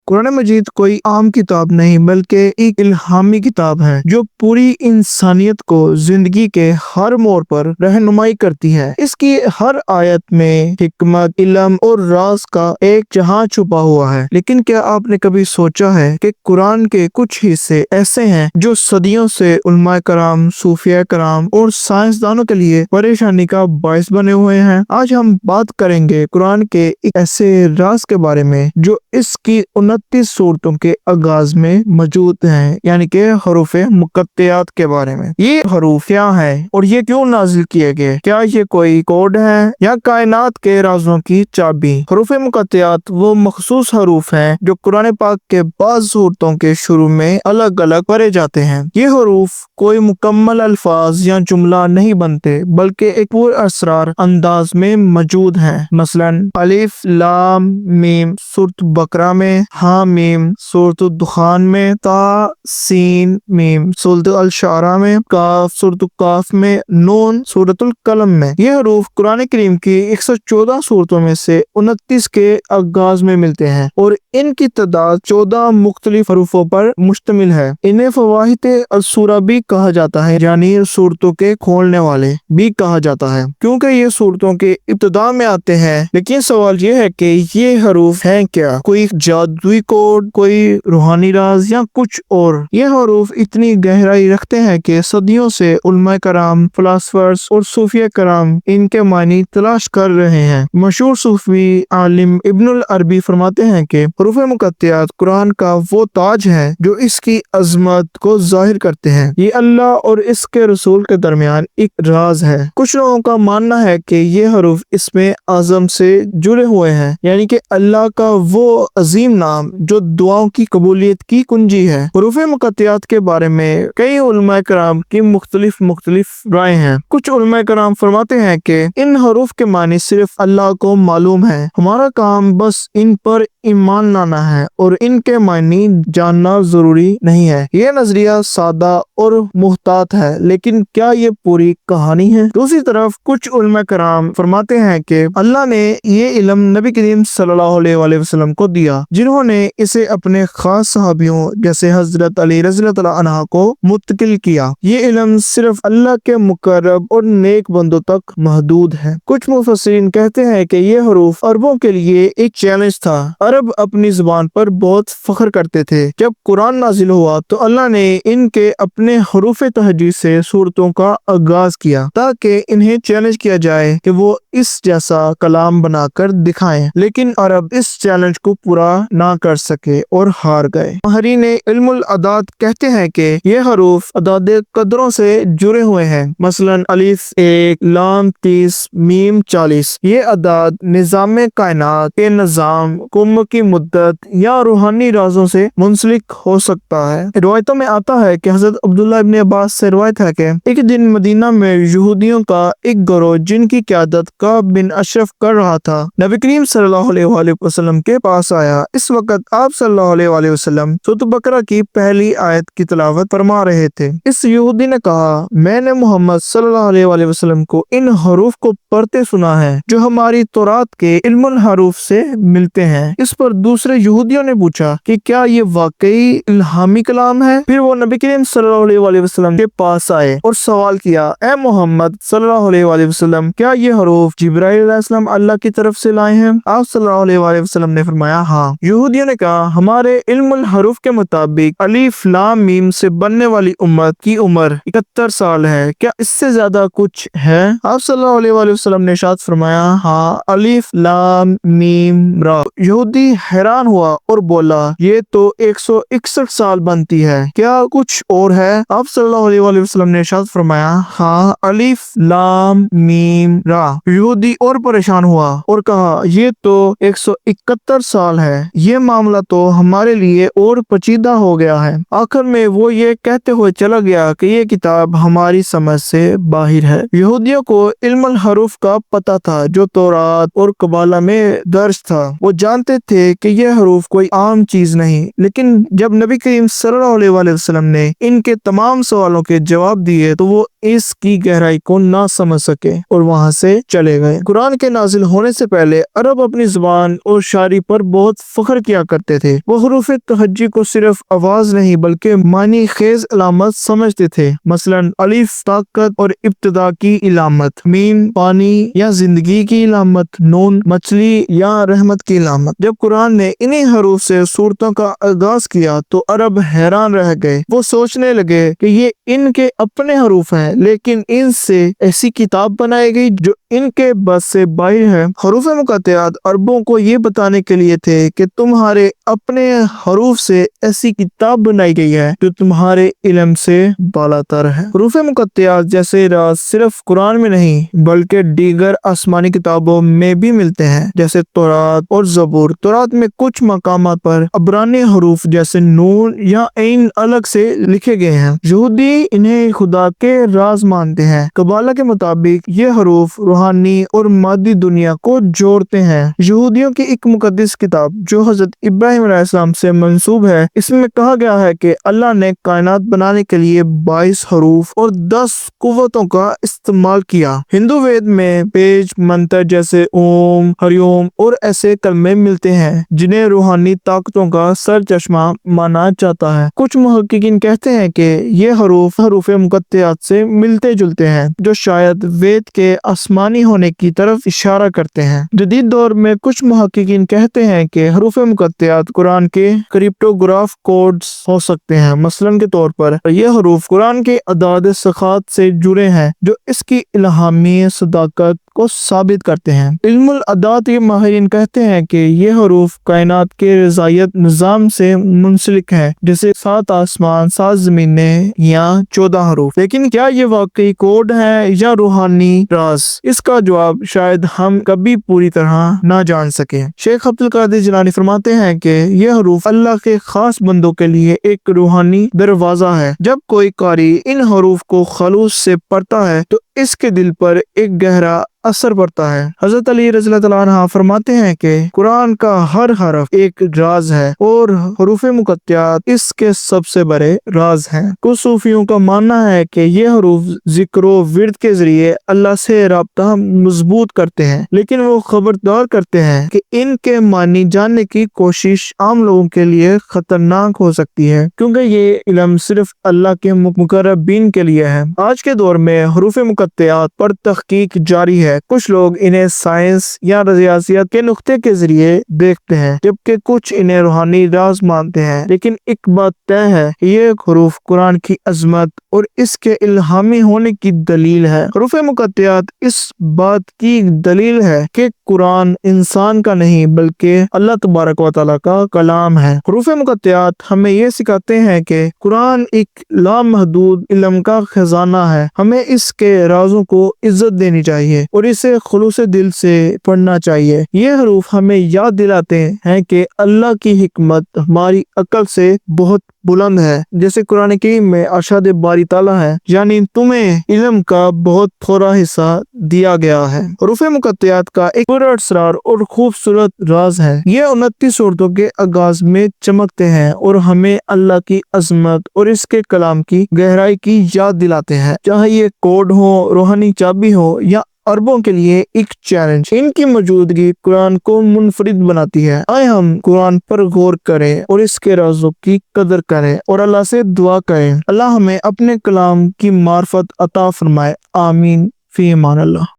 قرآن مجید کوئی عام کتاب نہیں بلکہ ایک الہامی کتاب ہے جو پوری انسانیت کو زندگی کے ہر موڑ پر رہنمائی کرتی ہے۔ اس کی ہر آیت میں حکمت، علم اور راز کا ایک جہاں چھپا ہوا ہے۔ لیکن کیا آپ نے کبھی سوچا ہے کہ قرآن کے کچھ حصے ایسے ہیں جو صدیوں سے علماء کرام، صوفیاء کرام اور سائنسدانوں کے لیے پریشانی کا باعث بنے ہوئے ہیں؟ آج ہم بات کریں گے قرآن کے ایک ایسے راز کے بارے میں جو اس کی 29 سورتوں کے آغاز میں موجود ہیں، یعنی کہ حروف مقطعات کے بارے میں۔ یہ حروف کیا ہیں اور یہ کیوں نازل کیے گئے؟ کیا یہ کوئی کوڈ ہے یا کائنات کے رازوں کی چابی؟ حروف مقطعات وہ مخصوص حروف ہیں جو قرآن پاک کے بعض سورتوں کے شروع میں الگ الگ پڑھے جاتے ہیں۔ یہ حروف کوئی مکمل الفاظ یا جملہ نہیں بنتے بلکہ ایک پر اسرار انداز میں موجود ہیں۔ مثلاً الف لام میم سورۃ بقرہ میں، ہاں میم سورۃ الدخان میں، تا سین میم سورۃ الشعراء میں، کاف سورۃ کاف میں، نون سورۃ القلم میں۔ یہ حروف قرآن کریم کی 114 سورتوں میں سے 29 کے آغاز میں ملتے ہیں اور ان کی تعداد 14 مختلف حروفوں پر مشتمل ہے۔ انہیں فواہت السورہ بھی کہا جاتا ہے، یعنی سورتوں کے کھولنے والے بھی کہا جاتا ہے، کیونکہ یہ سورتوں کے ابتدا میں آتے ہیں۔ لیکن سوال یہ ہے کہ یہ حروف ہیں کیا؟ کوئی جادوئی کوڈ، کوئی روحانی راز یا کچھ اور؟ یہ حروف اتنی گہرائی رکھتے ہیں کہ صدیوں سے علماء کرام، فلاسفرز اور صوفیاء کرام ان کے معنی تلاش کر رہے ہیں۔ مشہور صوفی عالم ابن العربی فرماتے ہیں کہ حروف مقطعات قرآن کا وہ تاج ہے جو اس کی عظمت کو ظاہر کرتے ہیں۔ یہ اللہ اور اس کے رسول کے درمیان ایک راز ہے۔ کچھ لوگوں کا ماننا ہے کہ یہ حروف اسم اعظم سے جڑے ہوئے ہیں، یعنی کہ اللہ کا وہ عظیم نام جو دعاؤں کی قبولیت کی کنجی ہے۔ حروف مقطعات کے بارے میں کئی علماء کرام کی مختلف رائے ہیں۔ کچھ علماء کرام فرماتے ہیں کہ ان حروف کے معنی صرف اللہ کو معلوم ہے، ہمارا کام بس ان پر ایمان لانا ہے اور ان کے معنی جاننا ضروری نہیں ہے۔ یہ نظریہ سادہ اور محتاط ہے، لیکن کیا یہ پوری کہانی ہے؟ دوسری طرف کچھ علماء کرام فرماتے ہیں کہ اللہ نے یہ علم نبی کریم صلی اللہ علیہ وآلہ وسلم کو دیا، جنہوں نے اسے اپنے خاص صحابیوں جیسے حضرت علی رضی اللہ عنہ کو منتقل کیا۔ یہ علم صرف اللہ کے مقرب اور نیک بندوں تک محدود ہے۔ کچھ مفسرین کہتے ہیں کہ یہ حروف عربوں کے لیے ایک چیلنج تھا۔ عرب اپنی زبان پر بہت فخر کرتے تھے۔ جب قرآن نازل ہوا تو اللہ نے ان کے اپنے حروف تہجی سے سورتوں کا آغاز کیا تاکہ انہیں چیلنج کیا جائے کہ وہ اس جیسا کلام بنا کر دکھائیں، لیکن عرب اس چیلنج کو پورا نہ کر سکے اور ہار گئے۔ ماہرین علم الاعداد کہتے ہیں کہ یہ حروف اعداد قدروں سے جڑے ہوئے ہیں، مثلاً الف 1، لام 30، میم 40۔ یہ اعداد نظام کائنات کے نظام، حکومت کی مدت یا روحانی رازوں سے منسلک ہو سکتا ہے۔ روایتوں میں آتا ہے کہ حضرت عبداللہ ابن عباس سے روایت ہے کہ ایک دن مدینہ میں یہودیوں کا ایک گروہ جن کی قیادت کعب بن اشرف کر رہا تھا، نبی کریم صلی اللہ علیہ وآلہ وسلم کے پاس آیا۔ اس وقت آپ صلی اللہ علیہ وآلہ وسلم سورۃ بقرہ کی پہلی آیت کی تلاوت فرما رہے تھے۔ اس یہودی نے کہا، میں نے محمد صلی اللہ علیہ وآلہ وسلم کو ان حروف کو پڑھتے سنا ہے جو ہماری تورات کے علم الحروف سے ملتے ہیں۔ اس پر دوسرے یہودیوں نے پوچھا کہ کیا یہ واقعی الہامی کلام ہے؟ پھر وہ نبی کریم صلی اللہ علیہ وآلہ وسلم کے پاس آئے اور سوال کیا، اے محمد صلی اللہ علیہ وآلہ وسلم، کیا یہ حروف جبرائیل علیہ السلام اللہ کی طرف سے لائے ہیں؟ آپ صلی اللہ علیہ وآلہ وسلم نے فرمایا، ہاں۔ یہودیوں نے کہا، ہمارے علم الحروف کے مطابق الف لام میم سے بننے والی امت کی عمر 71 سال ہے، کیا اس سے زیادہ کچھ ہے؟ آپ صلی اللہ علیہ وآلہ وسلم نے ارشاد فرمایا، ہاں، الف لام میم را۔ یہودی حیران ہوا اور بولا، یہ تو 161 سال بنتی ہے، کیا کچھ اور ہے؟ آپ صلی اللہ علیہ وآلہ وسلم نے ارشاد فرمایا، ہاں، الف لام میم را۔ یہودی اور پریشان ہوا اور کہا، یہ تو 171 سال ہے، یہ معاملہ تو ہمارے لیے اور پیچیدہ ہو گیا ہے۔ آخر میں وہ یہ کہتے ہوئے چلا گیا کہ یہ کتاب ہماری سمجھ سے باہر ہے۔ یہودیوں کو علم الحروف کا پتہ تھا جو تورات اور قبالہ میں درج تھا۔ وہ جانتے تھے کہ یہ حروف کوئی عام چیز نہیں، لیکن جب نبی کریم صلی اللہ علیہ وآلہ وسلم نے ان کے تمام سوالوں کے جواب دیے تو وہ اس کی گہرائی کو نہ سمجھ سکے اور وہاں سے چلے گئے۔ قرآن کے نازل ہونے سے پہلے عرب اپنی زبان اور شاعری پر بہت فخر کیا کیا کرتے تھے۔ وہ حروف تہجی کو صرف آواز نہیں بلکہ معنی خیز علامت سمجھتے تھے، مثلا الف طاقت اور ابتدا کی علامت، میم پانی یا زندگی کی علامت، نون مچھلی یا رحمت کی علامت۔ جب قرآن نے انہی حروف سے سورتوں کا آغاز کیا تو عرب حیران رہ گئے۔ وہ سوچنے لگے کہ یہ ان کے اپنے حروف ہیں، لیکن ان سے ایسی کتاب بنائی گئی جو ان کے بس سے باہر ہے۔ حروف مقطعات عربوں کو یہ بتانے کے لیے تھے کہ تمہارے اپنے حروف سے ایسی کتاب بنائی گئی ہے جو تمہارے علم سے بالاتر ہے۔ حروف مقطعات جیسے راز صرف قرآن میں نہیں بلکہ دیگر آسمانی کتابوں میں بھی ملتے ہیں، جیسے تورات اور زبور۔ تورات میں کچھ مقامات پر عبرانی حروف جیسے نون یا عین الگ سے لکھے گئے ہیں۔ یہودی انہیں خدا کے راز مانتے ہیں۔ قبالہ کے مطابق یہ حروف روحانی اور مادی دنیا کو جوڑتے ہیں۔ یہودیوں کی ایک مقدس کتاب جو حضرت ابراہیم علیہ السلام سے منسوب ہے، اس میں کہا گیا ہے کہ اللہ نے کائنات بنانے کے لیے 22 حروف اور 10 قوتوں کا استعمال کیا۔ ہندو وید میں پیج منتر جیسے اوم، ہریوم اور ایسے کلمے ملتے ہیں جنہیں روحانی طاقتوں کا سر چشمہ مانا جاتا ہے۔ کچھ محققین کہتے ہیں کہ یہ حروف مقطعات سے ملتے جلتے ہیں، جو شاید وید کے آسمانی ہونے کی طرف اشارہ کرتے ہیں۔ جدید دور میں کچھ محققین کہتے ہیں کہ حروف مقطعات قرآن کے کرپٹوگراف کوڈز ہو سکتے ہیں۔ مثلاً کے طور پر یہ حروف قرآن کے اعداد ثقات سے جڑے ہیں جو اس کی الہامی صداقت کو ثابت کرتے ہیں۔ علم الاعداد کے ماہرین کہتے ہیں کہ یہ حروف کائنات کے رضائیت نظام سے منسلک ہے، جیسے 7 آسمان، 7 زمینیں یا 14 حروف۔ لیکن کیا یہ واقعی کوڈ ہے یا روحانی راز؟ اس کا جواب شاید ہم کبھی پوری طرح نہ جان سکیں۔ شیخ عبد القادر جیلانی فرماتے ہیں کہ یہ حروف اللہ کے خاص بندوں کے لیے ایک روحانی دروازہ ہے۔ جب کوئی قاری ان حروف کو خلوص سے پڑھتا ہے تو اس کے دل پر ایک گہرا اثر پڑتا ہے۔ حضرت علی رضی اللہ عنہ فرماتے ہیں کہ قرآن کا ہر حرف ایک راز ہے اور حروف مقطعات اس کے سب سے بڑے راز ہیں۔ کچھ صوفیوں کا ماننا ہے کہ یہ حروف ذکر و ورد کے ذریعے اللہ سے رابطہ مضبوط کرتے ہیں، لیکن وہ خبردار کرتے ہیں کہ ان کے معنی جاننے کی کوشش عام لوگوں کے لیے خطرناک ہو سکتی ہے، کیونکہ یہ علم صرف اللہ کے مقربین کے لیے ہے۔ آج کے دور میں حروف مقطعات پر تحقیق جاری ہے۔ کچھ لوگ انہیں سائنس یا ریاضیات کے نقطے کے ذریعے دیکھتے ہیں، جبکہ کچھ انہیں روحانی راز مانتے ہیں۔ لیکن ایک بات طے ہے کہ یہ حروف قرآن کی عظمت اور اس کے الہامی ہونے کی دلیل ہے۔ حروف مقطعات اس بات کی دلیل ہے کہ قرآن انسان کا نہیں بلکہ اللہ تبارک و تعالیٰ کا کلام ہے۔ حروف مقطعات ہمیں یہ سکھاتے ہیں کہ قرآن ایک لامحدود علم کا خزانہ ہے۔ ہمیں اس کے رازوں کو عزت دینی چاہیے اور اسے خلوص دل سے پڑھنا چاہیے۔ یہ حروف ہمیں یاد دلاتے ہیں کہ اللہ کی حکمت ہماری عقل سے بہت بلند ہے، جیسے قرآن کریم میں ارشاد باری تعالیٰ ہے، یعنی تمہیں علم کا بہت تھوڑا حصہ دیا گیا ہے۔ حروف مقطعات کا ایک پر اسرار اور خوبصورت راز ہے۔ یہ 29 سورتوں کے آغاز میں چمکتے ہیں اور ہمیں اللہ کی عظمت اور اس کے کلام کی گہرائی کی یاد دلاتے ہیں، چاہے یہ کوڈ ہو، روحانی چابی ہو یا عربوں کے لیے ایک چیلنج۔ ان کی موجودگی قرآن کو منفرد بناتی ہے۔ آئے ہم قرآن پر غور کریں اور اس کے رازوں کی قدر کریں اور اللہ سے دعا کریں۔ اللہ ہمیں اپنے کلام کی معرفت عطا فرمائے۔ آمین۔ فی امان اللہ۔